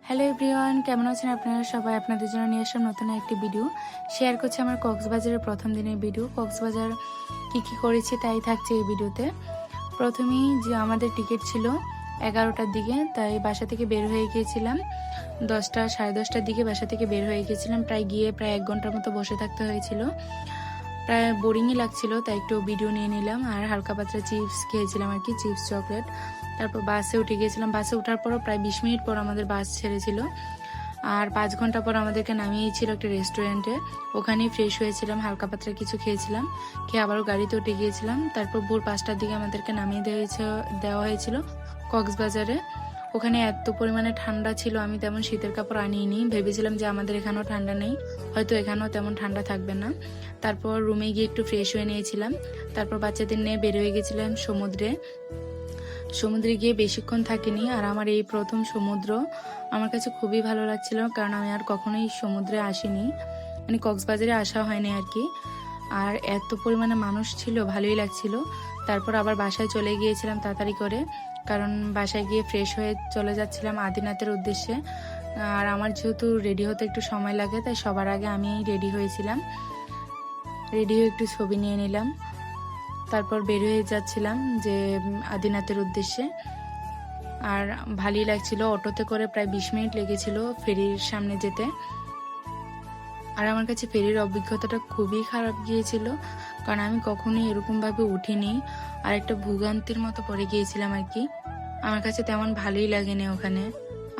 Hello everyone, কেমন আছেন আপনারা সবাই? আপনাদের জন্য নিয়ে আসলাম নতুন একটি ভিডিও শেয়ার করছি। আমার কক্সবাজারের প্রথম দিনের ভিডিও। কক্সবাজার কি করেছি তাই থাকছে এই ভিডিওতে। প্রথমেই যে আমাদের টিকিট ছিল 11টার দিকে, তাই বাসা থেকে বের হয়ে গিয়েছিলাম 10টা সাড়ে 10টার দিকে বাসা থেকে বের হয়ে গিয়েছিলাম। প্রায় 1 ঘন্টার মতো বসে থাকতে হয়েছিল। প্রায় বোরিংই লাগছিল, তাই একটু ভিডিও নিয়ে নিলাম। আর হালকা পাতলা চিপস খেয়েছিলাম আর কি, চিপস চকলেট। তারপর বাসে উঠে গিয়েছিলাম। বাসে ওঠার পরও প্রায় 20 মিনিট পর আমাদের বাস ছেড়েছিল। আর 5 ঘন্টা পর আমাদেরকে নামিয়েছিল একটা রেস্টুরেন্টে। ওখানেই ফ্রেশ হয়েছিলাম, হালকা পাতলা কিছু খেয়েছিলাম, খেয়ে আবারও গাড়িতে উঠে গিয়েছিলাম। তারপর ভোর 5টার দিকে আমাদেরকে নামিয়ে দেওয়া হয়েছিল কক্সবাজারে। ওখানে এত পরিমাণে ঠান্ডা ছিল, আমি তেমন শীতের কাপড় আনিনি। ভেবেছিলাম যে আমাদের এখানেও ঠান্ডা নেই, হয়তো এখানেও তেমন ঠান্ডা থাকবে না। তারপর রুমে গিয়ে একটু ফ্রেশ হয়ে নিয়েছিলাম। তারপর বাচ্চাদের নিয়ে বের হয়ে গেছিলাম সমুদ্রে গিয়ে বেশিক্ষণ থাকিনি। আর আমার এই প্রথম সমুদ্র, আমার কাছে খুবই ভালো লাগছিল, কারণ আমি আর কখনোই সমুদ্রে আসিনি, মানে কক্সবাজারে আসা হয়নি আর কি। আর এত পরিমাণে মানুষ ছিল, ভালোই লাগছিল। তারপর আবার বাসায় চলে গিয়েছিলাম তাড়াতাড়ি করে, কারণ বাসায় গিয়ে ফ্রেশ হয়ে চলে যাচ্ছিলাম আদিনাথের উদ্দেশ্যে। আর আমার যেহেতু রেডি হতে একটু সময় লাগে, তাই সবার আগে আমি রেডি হয়েছিলাম। রেডি হয়ে একটু ছবি নিয়ে নিলাম। তারপর বের হয়ে যাচ্ছিলাম যে আদিনাথের উদ্দেশ্যে। আর ভালোই লাগছিল। অটোতে করে প্রায় 20 মিনিট লেগেছিল ফেরির সামনে যেতে। আর আমার কাছে ফেরির অভিজ্ঞতাটা খুবই খারাপ গিয়েছিল, কারণ আমি কখনোই এরকমভাবে উঠিনি। আর একটা ভোগান্তির মতো পড়ে গিয়েছিলাম আর কি। আমার কাছে তেমন ভালোই লাগেনি ওখানে।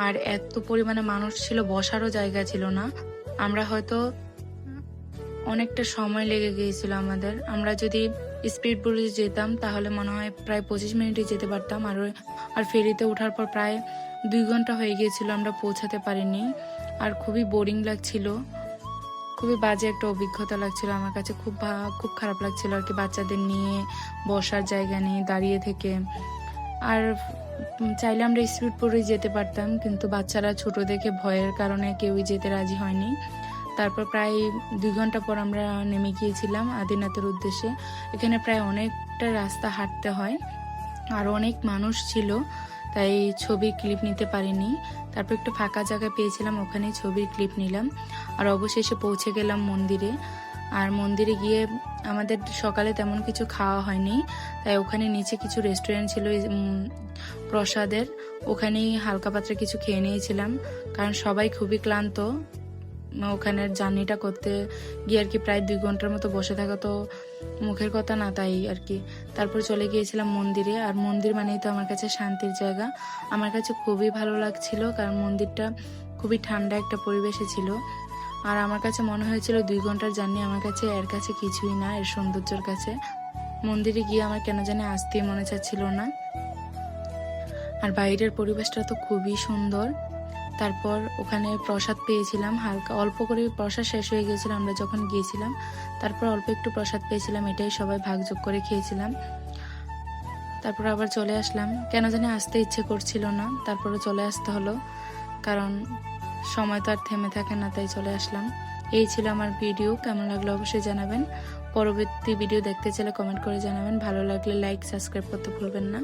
আর এত পরিমাণে মানুষ ছিল, বসারও জায়গা ছিল না। আমরা হয়তো অনেকটা সময় লেগে গিয়েছিল আমাদের। আমরা যদি স্পিড বোটে যেতাম তাহলে মনে হয় প্রায় 25 মিনিটে যেতে পারতাম। আর ফেরিতে ওঠার পর প্রায় 2 ঘন্টা হয়ে গিয়েছিল, আমরা পৌঁছাতে পারিনি। আর খুবই বোরিং লাগছিল, খুবই বাজে একটা অভিজ্ঞতা লাগছিল আমার কাছে। খুব খারাপ লাগছিল আর কি, বাচ্চাদের নিয়ে বসার জায়গা নেই দাঁড়িয়ে থেকে। আর চাইলে আমরা স্পিড বোটে যেতে পারতাম, কিন্তু বাচ্চারা ছোট দেখে ভয়ের কারণে কেউই যেতে রাজি হয়নি। তারপর প্রায় 2 ঘন্টা পর আমরা নেমে গিয়েছিলাম আদিনাথের উদ্দেশ্যে। এখানে প্রায় অনেকটা রাস্তা হাঁটতে হয়, আর অনেক মানুষ ছিল, তাই ছবির ক্লিপ নিতে পারিনি। তারপর একটু ফাঁকা জায়গা পেয়েছিলাম, ওখানেই ছবির ক্লিপ নিলাম। আর অবশেষে পৌঁছে গেলাম মন্দিরে। আর মন্দিরে গিয়ে আমাদের সকালে তেমন কিছু খাওয়া হয়নি, তাই ওখানে নিচে কিছু রেস্টুরেন্ট ছিল প্রসাদের, ওখানেই হালকা পাতলা কিছু খেয়ে নিয়েছিলাম। কারণ সবাই খুবই ক্লান্ত ওখানের জার্নিটা করতে গিয়ে আর কি। প্রায় 2 ঘন্টার মতো বসে থাকা তো মুখের কথা না, তাই আর কি। তারপর চলে গিয়েছিলাম মন্দিরে। আর মন্দির মানেই তো আমার কাছে শান্তির জায়গা। আমার কাছে খুবই ভালো লাগছিল, কারণ মন্দিরটা খুবই ঠান্ডা একটা পরিবেশে ছিল। আর আমার কাছে মনে হয়েছিল 2 ঘন্টার জার্নি আমার কাছে এর কাছে কিছুই না, এর সৌন্দর্যের কাছে। মন্দিরে গিয়ে আমার কেন জানি আসতেই মনে চাচ্ছিল না। আর বাইরের পরিবেশটা তো খুবই সুন্দর। তারপর ওখানে প্রসাদ পেয়েছিলাম, হালকা অল্প করে প্রসাদ শেষ হয়ে গিয়েছিল আমরা যখন গিয়েছিলাম। তারপর অল্প একটু প্রসাদ পেয়েছিলাম, এটাই সবাই ভাগযোগ করে খেয়েছিলাম। তারপর আবার চলে আসলাম, কেন জানি আসতে ইচ্ছে করছিল না, তারপরে চলে আসতে হলো, কারণ সময় তো আর থেমে থাকে না, তাই চলে আসলাম। এই ছিল আমার ভিডিও। কেমন লাগলো অবশ্যই জানাবেন। পরবর্তী ভিডিও দেখতে চাইলে কমেন্ট করে জানাবেন। ভালো লাগলে লাইক সাবস্ক্রাইব করতে ভুলবেন না।